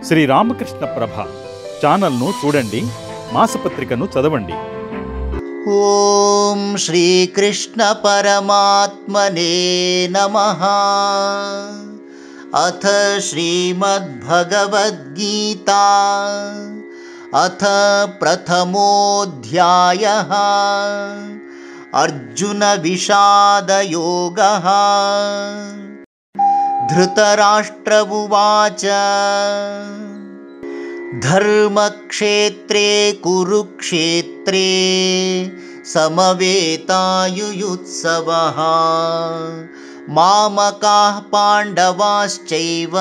శ్రీ రామకృష్ణ ప్రభ ఛానల్ను చూడండి, మాసపత్రికను చదవండి. ఓం శ్రీకృష్ణ పరమాత్మనే నమః. అథ శ్రీమద్భగవద్గీతా అథ ప్రథమోऽధ్యాయః. అర్జున విషాదయోగః. ధృతరాష్ట్ర ఉవాచ ధర్మక్షేత్రే కురుక్షేత్రే సమవేతాయుయుత్సవః. మామకాః పాండవాశ్చైవ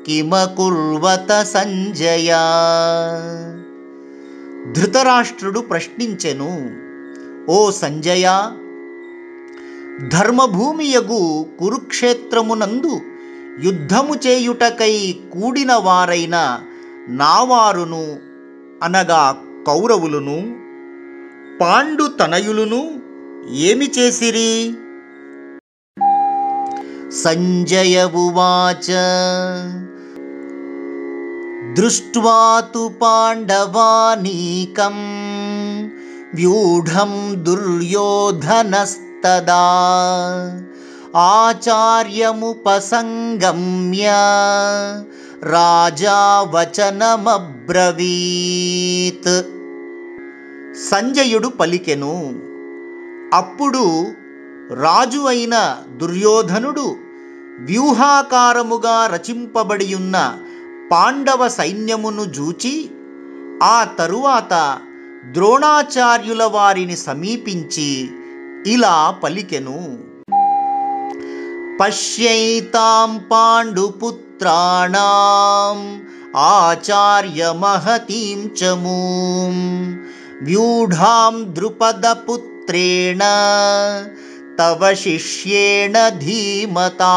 కిమకుర్వత సంజయ. ధృతరాష్ట్రుడు ప్రశ్నించెను, ఓ సంజయ, ధర్మభూమియగు కురుక్షేత్రమునందు యుద్ధము చేయుటకై కూడిన వారైన నావారును అనగా కౌరవులును పాండు తనయులును ఏమి చేసిరి? సంజయ ఉవాచ దృష్ట్వా తు పాండవానీకం వ్యూఢం దుర్యోధనస్తదా ఆచార్యముపసంగమ్య రాజా వచనమబ్రవీత్. సంజయుడు పలికెను. అప్పుడు రాజు అయిన దుర్యోధనుడు వ్యూహాకారముగా రచింపబడియున్న పాండవ సైన్యమును జూచి ఆ తరువాత ద్రోణాచార్యుల వారిని సమీపించి ఇలా పలికెను. పశ్యైతాం పాండుపుత్రాణాం ఆచార్య మహతీం చమూం వ్యూఢాం ద్రుపదపుత్రేణ తవ శిష్యేణ ధీమతా.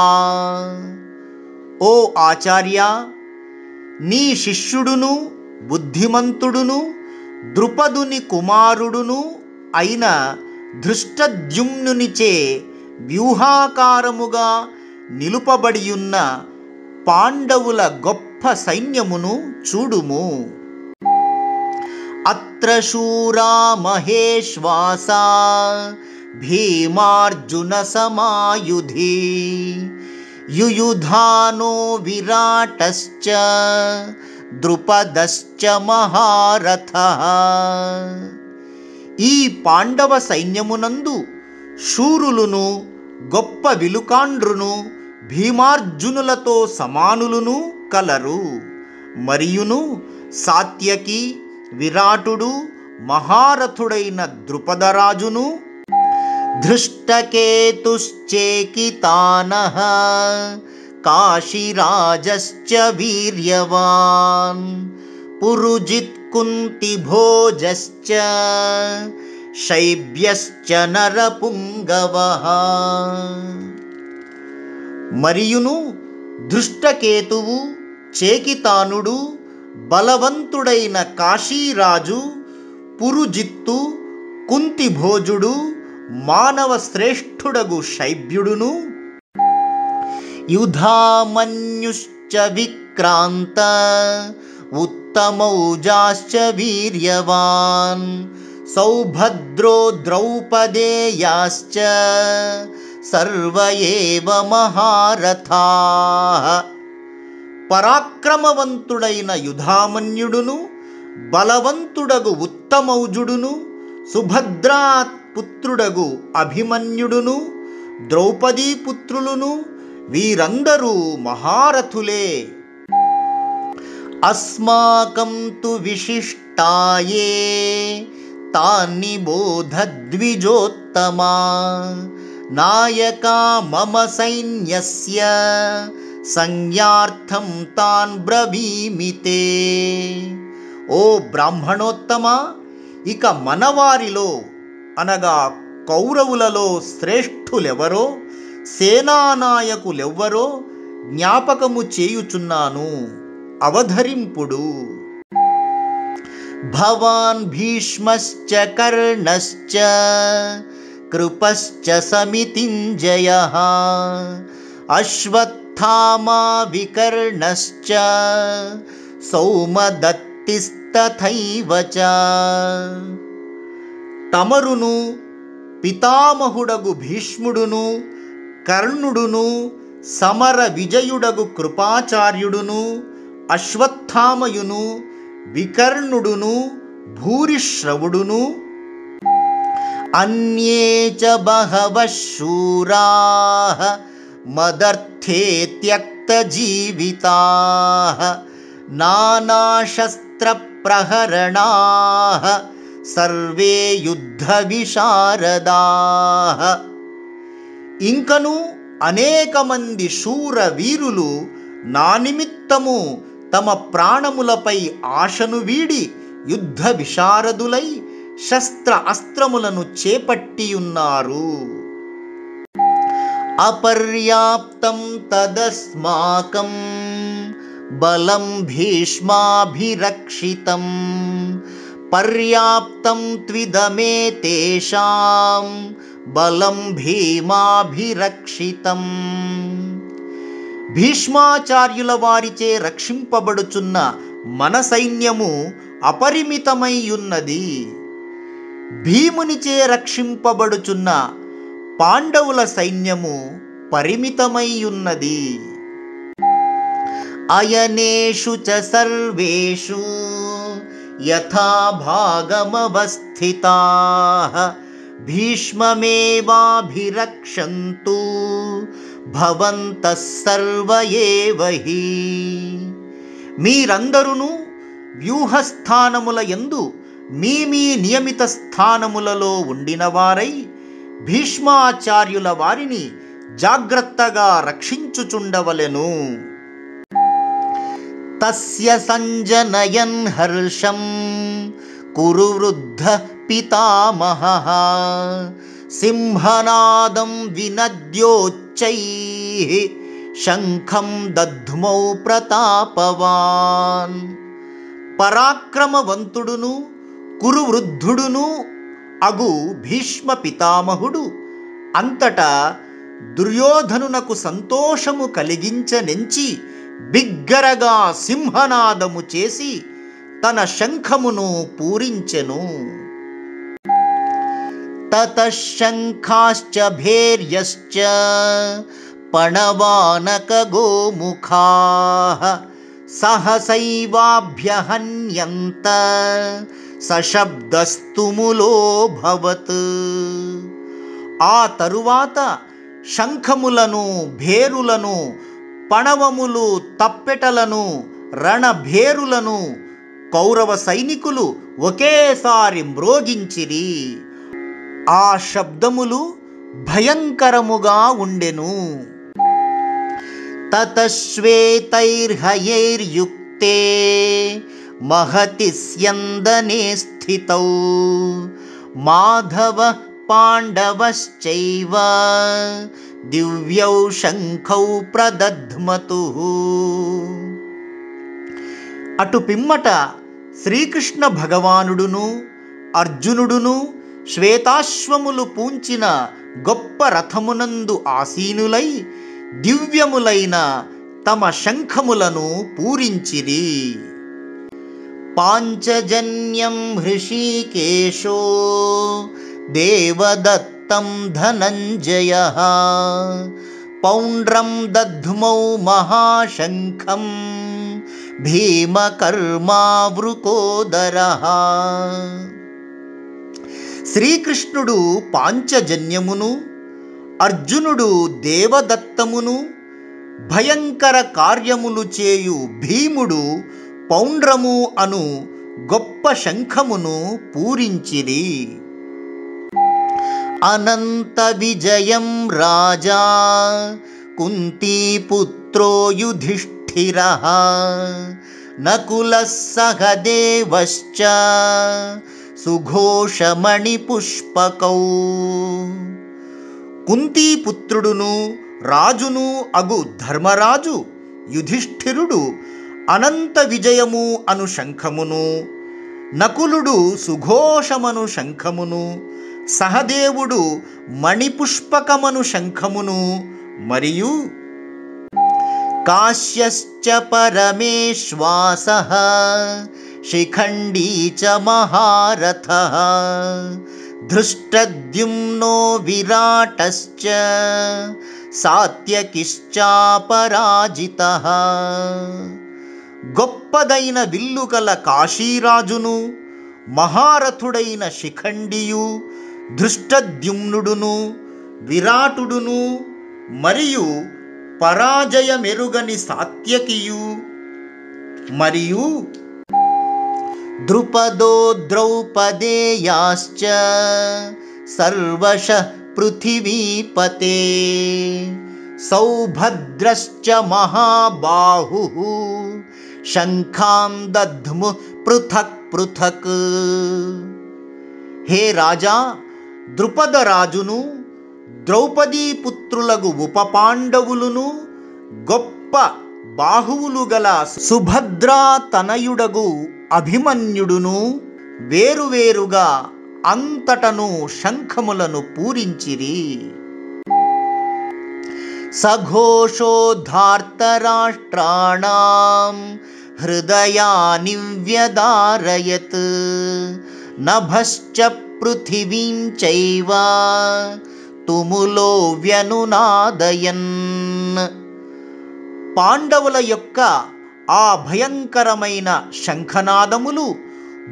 ఓ ఆచార్య, నీ శిష్యుడును బుద్ధిమంతుడును ద్రుపదుని కుమారుడును అయిన ధృష్టద్యుమ్నునిచే వ్యూహాకారముగా నిలుపబడియున్న పాండవుల గొప్ప సైన్యమును చూడుము. అత్ర శూరా మహేశ్వాసా భీమార్జున సమాయుధి యుయుధానో విరాటశ్చ ద్రుపదశ్చ మహారథః. ఈ పాండవ సైన్యమునందు శూరులును గొప్ప విలుకాండ్రును భీమార్జునులతో సమానులును కలరు. మరియును సాత్యకి విరాటుడు మహారథుడైన ద్రుపదరాజును ధృష్టకేతుశ్చేకితానః కాశీరాజశ్చ వీర్యవాన్ పురుజిత్ కుంతిభోజశ్చ శైబ్యశ్చ నరపుంగవః. మరియును ధృష్టకేతువు, చేకితానుడు, బలవంతుడైన కాశీరాజు, పురుజిత్తు, కుంతిభోజుడు, మానవ శ్రేష్ఠుడగు శైబ్యుడును, యుధామన్యుశ్చ విక్రాంత ఉత్తమౌజాశ్చ వీర్యవాన్ సౌభద్రో ద్రౌపదేయాశ్చ సర్వ ఏవ మహారథాః. పరాక్రమవంతుడైన యుధామన్యుడును, బలవంతుడగు ఉత్తమౌజుడును, సుభద్రా పుత్రుడగు అభిమన్యుడును, ద్రౌపదీ పుత్రులును వీరందరూ మహారథులే. అస్మాకం తు విశిష్టాయే తాని బోధద్విజోత్తమా నాయకా మమ సైన్యస్య సంజ్ఞార్థం తాన్ బ్రవీమితే. ఓ బ్రాహ్మణోత్తమ, ఇక మనవారిలో అనగా కౌరవులలో శ్రేష్ఠులెవరో సేనానాయకులెవ్వరో జ్ఞాపకము చేయుచున్నాను, అవధరింపుడు. భవాన్ భీష్మశ్చ కర్ణశ్చ కృపశ్చ సమితింజయః అశ్వత్థామా అశ్వత్థామా వికర్ణశ్చ సౌమదత్తిస్తథైవ చ. తమరును పితామహుడగు భీష్ముడును కర్ణుడును సమర విజయుడగు కృపాచార్యుడును అశ్వత్థామయును వికర్ణుడును భూరిశ్రవుడును అన్యే చ బహవః శూరాః మదర్థే త్యక్తజీవితాః నానాశస్త్రప్రహరణాః సర్వే యుద్ధ విశారదాః. ఇంకను అనేక మంది శూర వీరులు నా నిమిత్తము తమ ప్రాణములపై ఆశను వీడి యుద్ధ విశారదులై శస్త్ర అస్త్రములను చేపట్టియున్నారు. అపర్యాప్తం తదస్మాకం బలం భీష్మాభిరక్షితం పర్యాప్తం త్విదమే తేషాం బలం భీమాభిరక్షితం. భీష్మాచార్యుల వారిచే రక్షింపబడుచున్న మన సైన్యము అపరిమితమై ఉన్నది. భీమునిచే రక్షింపబడుచున్న పాండవుల సైన్యము పరిమితమై ఉన్నది. అయనేషు చ సర్వేషు యథా భాగమవస్థితాః భీష్మమేవాభిరక్షन्तు భవంతః సర్వ ఏవ హి. మీరందరును వ్యూహస్థానముల యందు మీ నియమిత స్థానములలో ఉండినవారై భీష్మాచార్యుల వారిని జాగ్రత్తగా రక్షించుచుండవలెను. తస్య సంజనయన్ హర్షం కురు వృద్ధ పితామహః సింహనాదం వినద్యోచ్చైః శంఖం దద్మౌ ప్రతాపవాన్. పరాక్రమవంతుడును కురువృద్ధుడును అగు భీష్మ పితామహుడు అంతటా దుర్యోధనునకు సంతోషము కలిగించనెంచి బిగ్గరగా సింహనాదము చేసి తన శంఖమును పూరించెను. తతః శంఖాశ్చ భేర్యశ్చ పణవానక గోముఖాః సహసైవాభ్యహన్యంత సశబ్దస్తుములోభవత్. ఆ తరువాత శంఖములను భేరులను పణవములు తప్పెటలను రణభేరులను కౌరవ సైనికులు ఒకేసారి మ్రోగించిరి. ఆ శబ్దములు భయంకరముగా ఉండెను. తతశ్వేతైర్హయైర్యుక్తే మహతి స్యందనే స్థితౌ మాధవ పాండవశ్చైవ దివ్యౌ శంఖౌ ప్రదధ్మతుః. అటు పిమ్మట శ్రీకృష్ణ భగవానుడును అర్జునుడును శ్వేతాశ్వములు పూంచిన గొప్ప రథమునందు ఆసీనులై దివ్యములైన తమ శంఖములను పూరించిరి. పాంచజన్యం హృషీకేశో దేవదత్తం ధనంజయః పౌండ్రం దద్మౌ మహాశంఖం భీమకర్మావృకోదరః. శ్రీకృష్ణుడు పాంచజన్యమును అర్జునుడు దేవదత్తమును భయంకర కార్యములు చేయు భీముడు పౌండ్రము అను గొప్ప శంఖమును పూరించిరి. అనంత విజయం రాజా కుంతీపుత్రో యుధిష్ఠిరః నకులః సహదేవశ్చ సుఘోషమణిపుష్పకౌ. కుంతీపుత్రుడును రాజును అగు ధర్మరాజు యుధిష్ఠిరుడు అనంత విజయము అను శంఖమును, నకులుడు సుఘోషమను శంఖమును, సహదేవుడు మణిపుష్పకమను శంఖమును మరియు काश्यश्च परमेश्वासः शिखण्डी च महारथः धृष्टद्युम्नो विराटश्च सात्यकिश्चापराजितः గొప్పదైన విల్లుగల కాశీరాజును మహారథుడైన శిఖండియు ధృష్టద్యుమ్నుడును విరాటుడును మరియు పరాజయమెరుగని సాత్యకియు మరియు ద్రుపదో ద్రౌపదేయాశ్చ సర్వశః పృథివీపతే సౌభద్రశ్చ మహాబాహుః శంఖాం దద్ము పృథక్ పృథక్. హే రాజా, ద్రుపద రాజును ద్రౌపదీ పుత్రులగు ఉపపాండవులును గొప్ప బాహువులు గల సుభద్రా తనయుడగు అభిమన్యుడును వేరువేరుగా అంతటను శంఖములను పూరించిరి. సఘోషోద్ధార్తరాష్ట్రాణాం హృదయాని వ్యదారయత్ నభశ్చ పృథివీం చైవ తుములో వ్యనునాదయన్. పాండవుల యొక్క ఆ భయంకరమైన శంఖనాదములు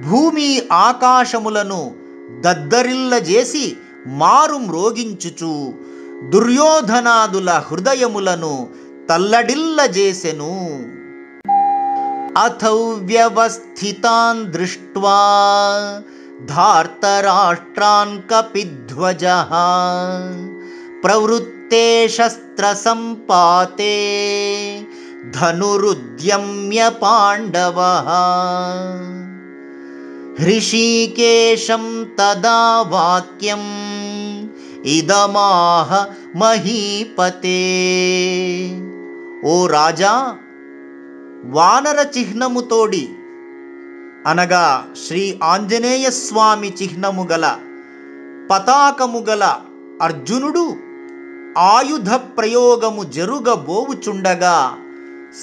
భూమి ఆకాశములను దద్దరిల్లజేసి మారు మ్రోగించుచు దుర్యోధనాదుల హృదయములను తల్లడిల్లజేసెను. అథౌ వ్యవస్థితాన్ దృష్ట్వా ధార్తరాష్ట్రాన్ కపిధ్వజః ప్రవృత్తే శస్త్ర సంపాతే ధనురుద్యమ్య పాండవః హృషీకేశం తదా వాక్యం ఇదమాహ మహీపతే. ఓ రాజా, వానర చిహ్నముతోడి అనగా శ్రీ ఆంజనేయ స్వామి చిహ్నము గల పతాకము గల అర్జునుడు ఆయుధ ప్రయోగము జరుగబోవుచుండగా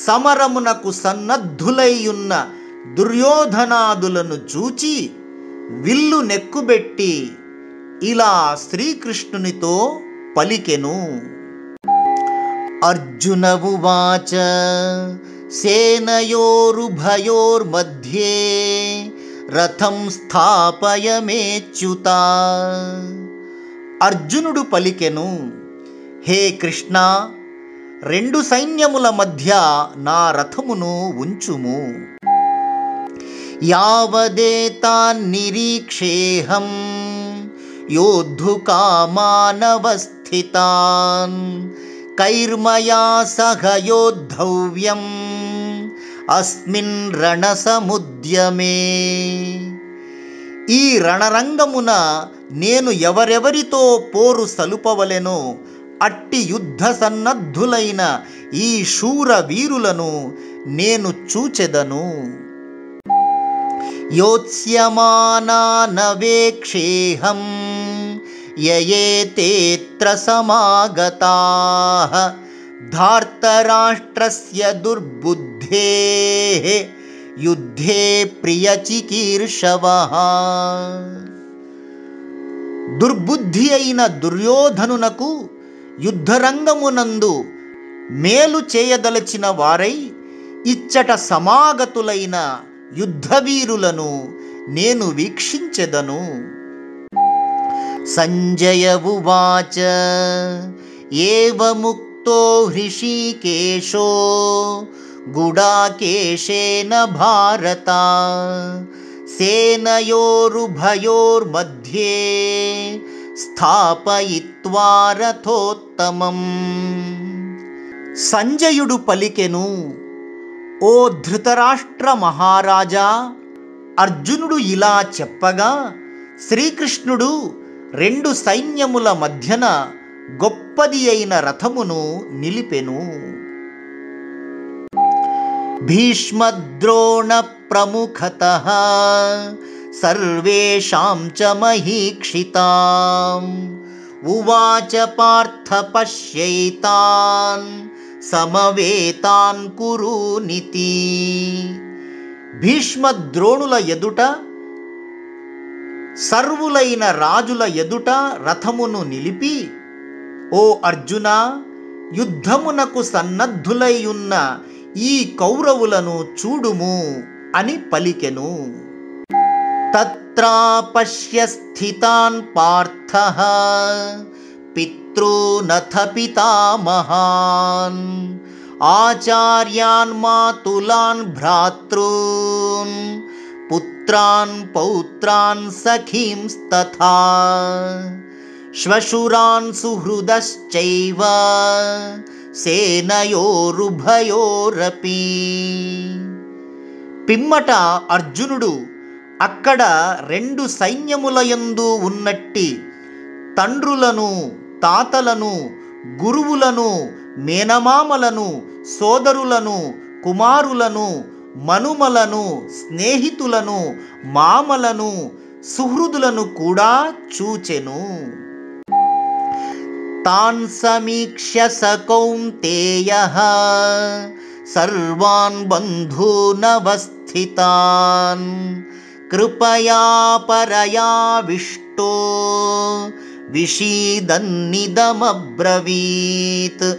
సమరమునకు సన్నద్ధులైయున్న దుర్యోధనాదులను చూచి విల్లు నెక్కుబెట్టి ఇలా శ్రీకృష్ణునితో పలికెను. అర్జున ఉవాచ సేనయోరుభయోర్మధ్యే రథం స్థాపయమేచ్యుత. అర్జునుడు పలికెను, హే కృష్ణ, రెండు సైన్యముల మధ్య నా రథమును ఉంచుము. యావదేతాన్నిరీక్షేహం యోద్ధుకామానవస్థితాన్ కైర్మయా సహ యోద్ధవ్యం అస్మిన్ రణసముద్యమే. ఈ రణరంగమున నేను ఎవరెవరితో పోరు సలుపవలెనో అట్టి యుద్ధ సన్నద్ధులైన ఈ శూర వీరులను నేను చూచెదను. యోత్స్యమానానవేక్షేహం యయేతేత్ర సమాగతాః ధార్తరాష్ట్రస్య దుర్బుద్ధేః యుద్ధే ప్రియచికీర్షవః. దుర్బుద్ధి అయిన దుర్యోధనునకు యుద్ధరంగమునందు మేలు చేయదలచిన వారై ఇచ్చట సమాగతులైన యుద్ధవీరులను నేను వీక్షించెదను. సంజయ ఉవాచ ఏవముక్తో హృషీకేశో గుడాకేశేన భారత సేనయోరుభయోర్మధ్యే స్థాపయిత్వా రథోత్తమం. సంజయుడు పలికెను, ఓ ధృతరాష్ట్ర మహారాజా, అర్జునుడు ఇలా చెప్పగా శ్రీకృష్ణుడు రెండు సైన్యముల మధ్యన గొప్పది అయిన రథమును నిలిపెను. భీష్మద్రోణ ప్రముఖతః సర్వేషాం చ మహీక్షితాం ఉవాచ పార్థ పశ్యైతాన్ సమవేతాన్ కురూనితి. భీష్మద్రోణుల ఎదుట, సర్వులైన రాజుల ఎదుట రథమును నిలిపి, ఓ అర్జున, యుద్ధమునకు సన్నద్ధులై ఉన్న ఈ కౌరవులను చూడుము అని పలికెను. తత్రాపశ్య స్థితాన్ పార్థః పితॄనథ పితామహాన్ ఆచార్యాన్ మాతులాన్ భ్రాతॄన్ పుత్రాన్ పౌత్రాన్ సఖీంస్తథా శ్వశురాన్ సుహృదశ్చైవ సేనయోరుభయోరపి. పిమ్మట అర్జునుడు అక్కడ రెండు సైన్యములయందు ఉన్నట్టి తండ్రులను, తాతలను, గురువులను, మేనమామలను, సోదరులను, కుమారులను, మనుమలను, స్నేహితులను, మామలను, సుహృదులను కూడా చూచెను. తాన్ సమీక్ష్య స కౌంతేయః సర్వాన్ బంధూనవస్థితాన్ కృపయా పరయావిష్టో విషీదన్నిదమబ్రవీత్.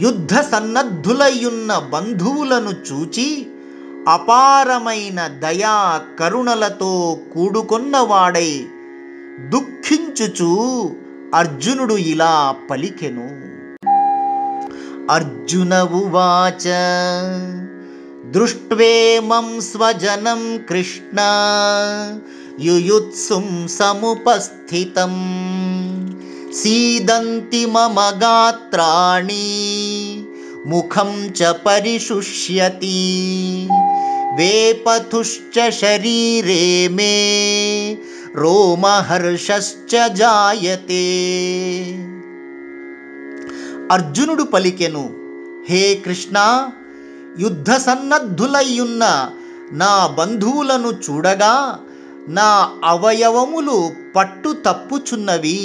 యుద్ధ సన్నద్ధులయ్యున్న బంధువులను చూచి అపారమైన దయా కరుణలతో కూడుకొన్నవాడై దుఃఖించుచు అర్జునుడు ఇలా పలికెను. అర్జున ఉవాచ దృష్ట్వేమం స్వజనం కృష్ణ యుయుత్సుం సముపస్థితం సీదంతి మమ గాత్రాణి ముఖం చ పరిశుష్యతి వేపథుశ్చ శరీరే మే రోమహర్షశ్చ జాయతే. అర్జునుడు పలికెను, హే కృష్ణ, యుద్ధ సన్నద్ధులయ్యున్న నా బంధువులను చూడగా నా అవయవములు పట్టు తప్పుచున్నవి,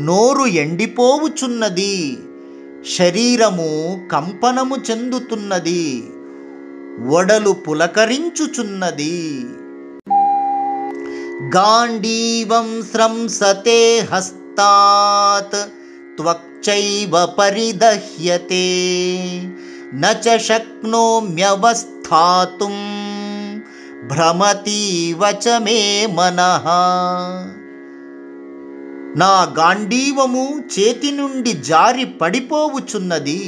నోరు ఎండిపోవుచున్నది, శరీరము కంపనము చెందుతున్నది, ఒడలు పులకరించుచున్నది. గాండీవం స్రంసతే హస్తాత్ త్వక్చైవ పరిదహ్యతే న చ శక్నోమ్యవస్థాతుం భ్రమతీవ చ మే మనః. నా గాండీవము చేతి నుండి జారి పడిపోవుచున్నది,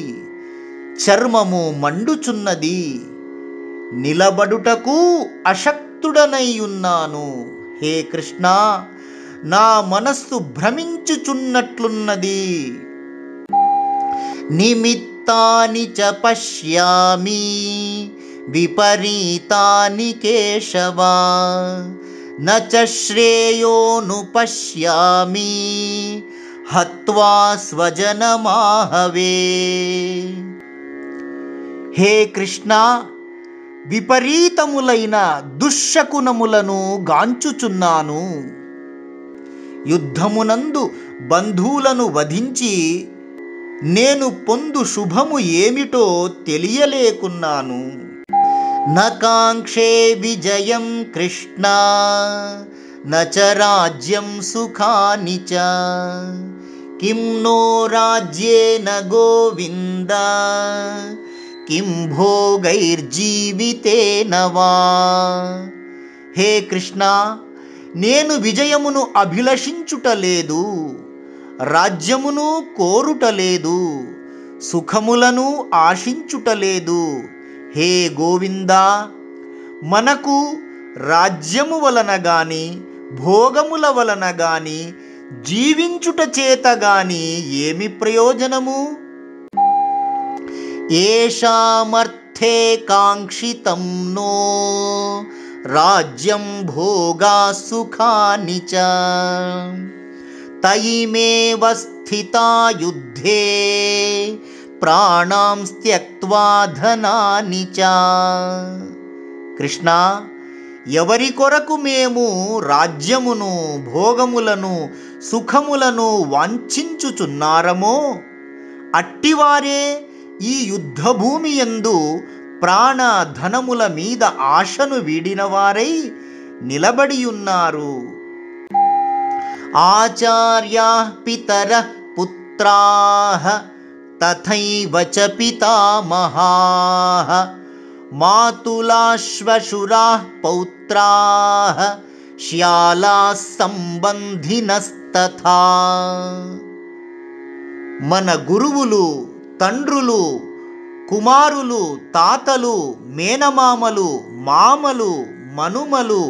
చర్మము మండుచున్నది, నిలబడుటకు అశక్తుడనై ఉన్నాను. హే కృష్ణ, నా మనస్సు భ్రమించుచున్నట్లున్నది. నిమిత్తాని చ పశ్యామి విపరీతాని కేశవ న చ శ్రేయోను పశ్యామి హత్వా స్వజనమాహవే. హే కృష్ణ, విపరీతములైన దుశ్శకునములను గాంచుచున్నాను. యుద్ధమునందు బంధువులను వధించి నేను పొందు శుభము ఏమిటో తెలియలేకున్నాను. నకాంక్షే విజయం కృష్ణ న చ రాజ్యం సుఖాని చ కిం నో రాజ్యేన గోవింద కిం భోగైర్జీవితేన వా. హే కృష్ణ, నేను విజయమును అభిలషించుటలేదు, రాజ్యమును కోరుటలేదు, సుఖములను ఆశించుటలేదు. హే గోవిందా, మనకు రాజ్యము వలన గాని భోగముల వలన గాని జీవించుట చేత గాని ఏమి ప్రయోజనము? ఏషామర్థే కాంక్షితం నో రాజ్యం భోగా సుఖాని చ తయిమేవ స్థితా యుద్ధే ప్రాణాం త్యక్త్వా ధనాని చ. కృష్ణ, ఎవరి కొరకు మేము రాజ్యమును, భోగములను, సుఖములను వాంఛించుచున్నారమో అట్టివారే ఈ యుద్ధభూమి యందు ప్రాణ ధనముల మీద ఆశను వీడినవారై నిలబడియున్నారు. ఆచార్యాః పితరః పుత్రాః తథైవ చ పితామహాః మాతులాశ్వశురాః పౌత్రాః శ్యాలాః సంబంధినస్తథా. మన గురువులు, తండ్రులు, కుమారులు, తాతలు, మేనమామలు, మామలు, మనుమలు,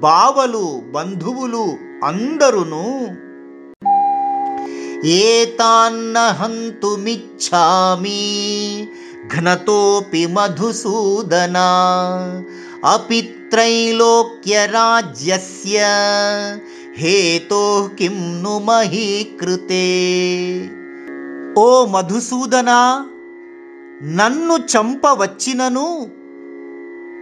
బావలు, బంధువులు అందరును ఏతాన్న హంతుమిచ్ఛామి ఘ్నతోపి మధుసూదన అపి త్రైలోక్య రాజ్యస్య హేతోః కిం ను మహీకృతే. ఓ మధుసూదన, నన్ను చంపవచ్చినను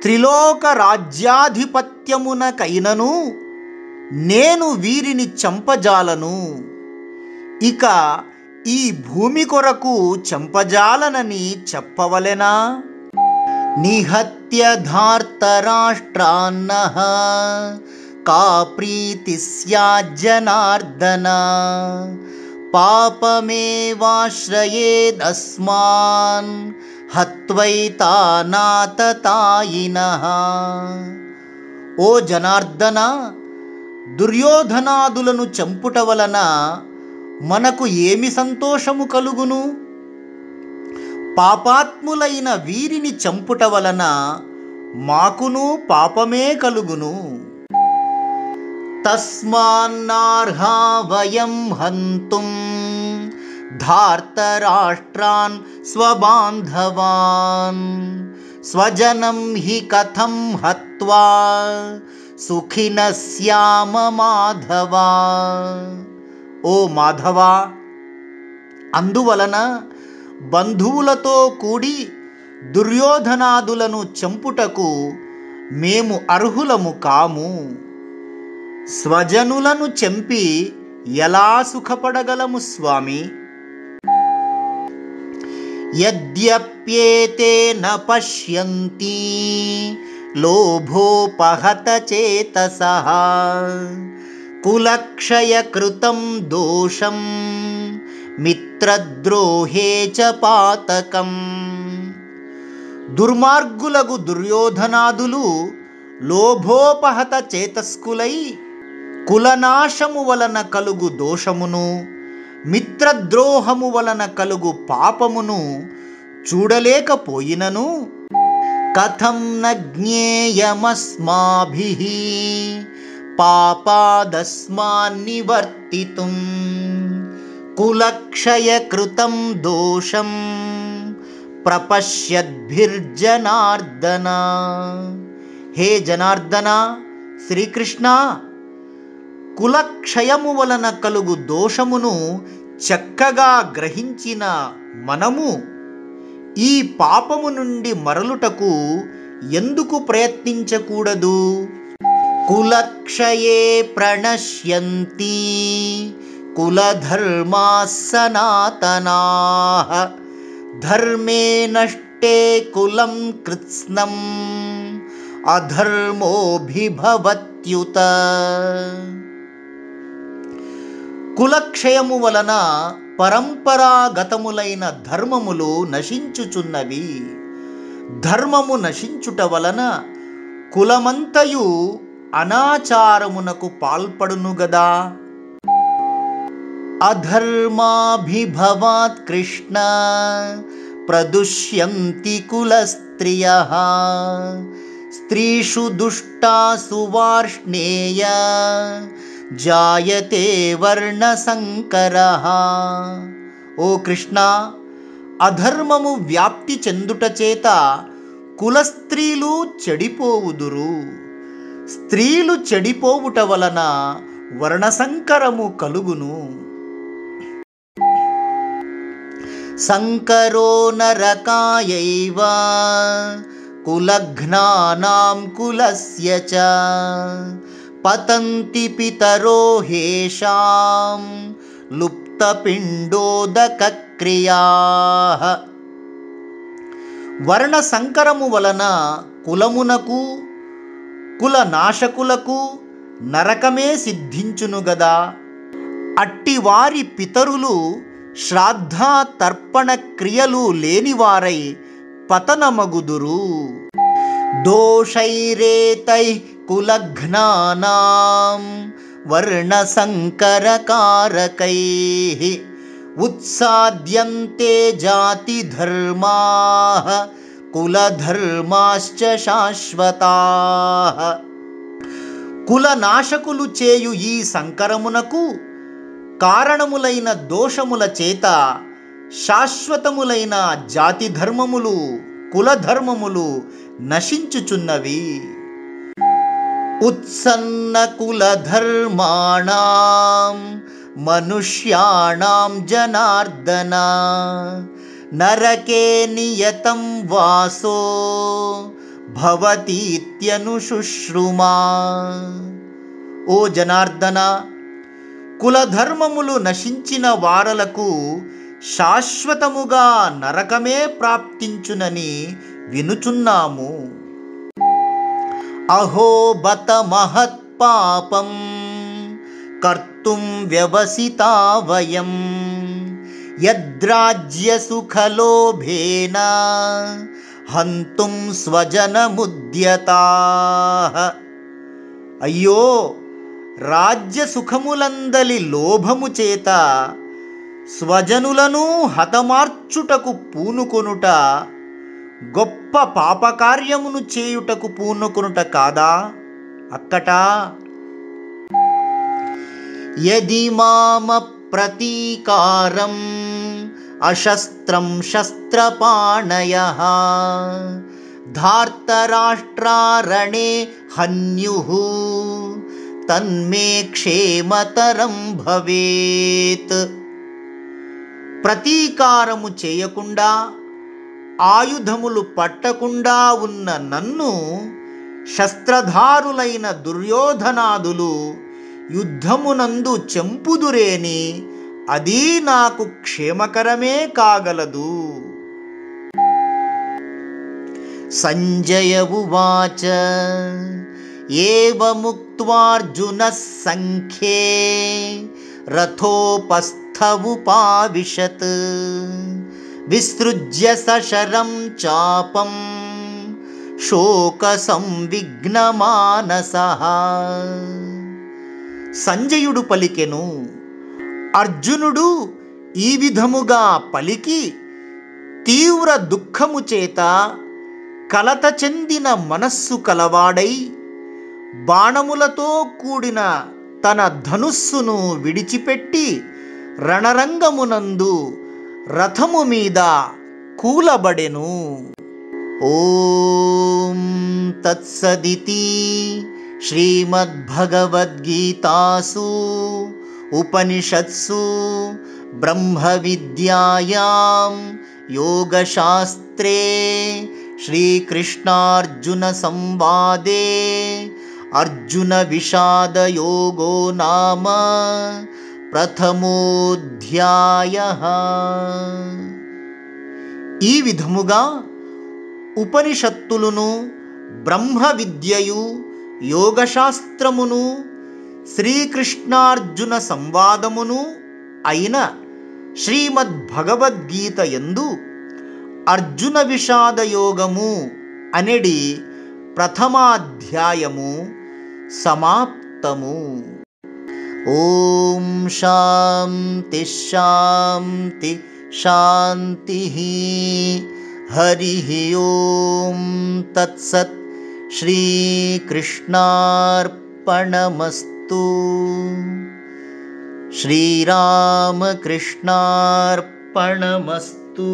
త్రిలోక రాజ్యాధిపత్యమునకైనను నేను వీరిని చంపజాలను. ఇక ఈ భూమి కొరకు చంపజాలనని చెప్పవలెనా? నిహత్య ధార్తరాష్ట్రాన్నః కా ప్రీతి స్యాజ్జనార్దన పాపమేవాశ్రయేదస్మాన్ హత్వైతానాతతాయినః. ఓ జనార్దన, దుర్యోధనాదులను చంపుట వలన మనకు ఏమి సంతోషము కలుగును? పాపాత్ములైన వీరిని చంపుట వలన మాకును పాపమే కలుగును. తస్మాన్నార్హా వయం హంతుం ధార్తరాష్ట్రాన్ స్వబాంధవాన్ స్వజనం హి కథం హత్వా సుఖినః స్యామ మాధవ. ఓ మాధవ, అందువలన బంధువులతో కూడి దుర్యోధనాదులను చంపుటకు మేము అర్హులము కాము. స్వజనులను చంపి ఎలా సుఖపడగలము స్వామి? యద్యప్యేతే న పశ్యంతి లోభోపహత చేతసః కులక్షయకృతం దోషం మిత్రద్రోహే చ పాతకం. దుర్మార్గులగు దుర్యోధనాదులు లోభోపహత చేతస్కులై కులనాశము వలన కలుగు దోషమును, మిత్రద్రోహము వలన కలుగు పాపమును చూడలేకపోయినను కథం న జ్ఞేయమస్మాభిః పాపాదస్మాన్నివర్తితుం కులక్షయకృతం దోషం ప్రపశ్యద్భిర్జనార్దన. హే జనార్దన, శ్రీకృష్ణ, కులక్షయము వలన కలుగు దోషమును చక్కగా గ్రహించిన మనము ఈ పాపము నుండి మరలుటకు ఎందుకు ప్రయత్నించకూడదు? కులక్షయే ప్రణశ్యంతి కులధర్మాః సనాతనాః ధర్మే నష్టే కులం కృత్స్నం అధర్మోభిభవత్యుత. కులక్షయము వలన పరంపరాగతములైన ధర్మములు నశించుచున్నవి. ధర్మము నశించుట వలన కులమంతయు అనాచారమునకు పాల్పడును గదా. అధర్మాభిభవాత్ కృష్ణ ప్రదుష్యంతి కులస్త్రియః స్త్రీషు దుష్టాసు వార్ష్ణేయ జాయతే వర్ణసంకరః. ఓ కృష్ణ, అధర్మము వ్యాప్తి చెందుట చేత కులస్త్రీలు చెడిపోవుదురు. స్త్రీలు చెడిపోవుట వలన వర్ణసంకరము కలుగును. సంకరో నరకాయైవ కులఘ్నానాం కులస్య చ పతంతి పితరో హేషాం లుప్తపిండోదకక్రియాః. వర్ణ సంకరము వలన కులమునకు కులనాశకులకు నరకమే సిద్ధించును గదా. అట్టివారి పితరులు శ్రాద్ధ తర్పణ క్రియలు లేనివారై పతనమగుదురు. దోషైరేతైః కులఘ్నానాం వర్ణసంకరకారకైః ఉత్సాద్యంతే జాతిధర్మాః కులధర్మాశ్చ శాశ్వతాః. కులనాశకులు చేయు ఈ సంకరమునకు కారణములైన దోషముల చేత శాశ్వతములైన జాతి ధర్మములు కులధర్మములు నశించుచున్నవి. ఉత్సన్న కులధర్మాణాం మనుష్యాణాం జనార్దన నరకే నియతం వాసో భవతీత్యనుశుశ్రుమా. ఓ జనార్దన, కులధర్మములు నశించిన వారలకు శాశ్వతముగా నరకమే ప్రాప్తించునని వినుచున్నాము. అహో బత మహత్పాపం కర్తుం వ్యవసితా వయం యద్రాజ్యసుఖలోభేన హంతుం స్వజనముద్యతాః. అయ్యో, రాజ్య సుఖములందలి లోభము చేత స్వజనులను హతమార్చుటకు పూనుకొనుట గొప్ప పాపకార్యమును చేయుటకు పూనుకొనుట కాదా అక్కట. యది మామ ప్రతీకారం అశస్త్రం శస్త్రపాణయః ధార్తరాష్ట్రారణే హన్యుః తన్మే క్షేమతరం భవేత్. ప్రతీకారము చేయకుండా ఆయుధములు పట్టకుండా ఉన్న నన్ను శస్త్రధారులైన దుర్యోధనాదులు యుద్ధమునందు చెంపుదురేని అది నాకు క్షేమకరమే కాగలదు. సంజయ ఉవాచ ఏవముక్త్వార్జునః సంఖ్యే రథోపస్థముపావిశత్ విసృజ్య సశరం చాపం శోకసంవిఘ్నమానసః. సంజయుడు పలికెను. అర్జునుడు ఈ విధముగా పలికి తీవ్ర దుఃఖము చేత కలత చెందిన మనస్సు కలవాడై బాణములతో కూడిన తన ధనుస్సును విడిచిపెట్టి రణరంగమునందు రథము మీద కూలబడెను. ఓం తత్సదితి శ్రీమద్భగవద్గీతాసు ఉపనిషత్సు బ్రహ్మ విద్యాయాం యోగశాస్త్రే శ్రీకృష్ణార్జున సంవాదే అర్జున విషాద యోగో నామ ప్రథమోధ్యాయః. ఈ విధముగా ఉపనిషత్తులను బ్రహ్మ విద్యయు యోగశాస్త్రమును శ్రీకృష్ణార్జున సంవాదమును అయిన శ్రీమద్భగవద్గీత యందు అర్జున విషాద యోగము అనెడి ప్రథమాధ్యాయము సమాప్తము. ఓం శాంతి శాంతి శాంతి. హరి ఓం తత్సత్. శ్రీకృష్ణార్పణమస్తు. శ్రీరామకృష్ణార్పణమస్తు.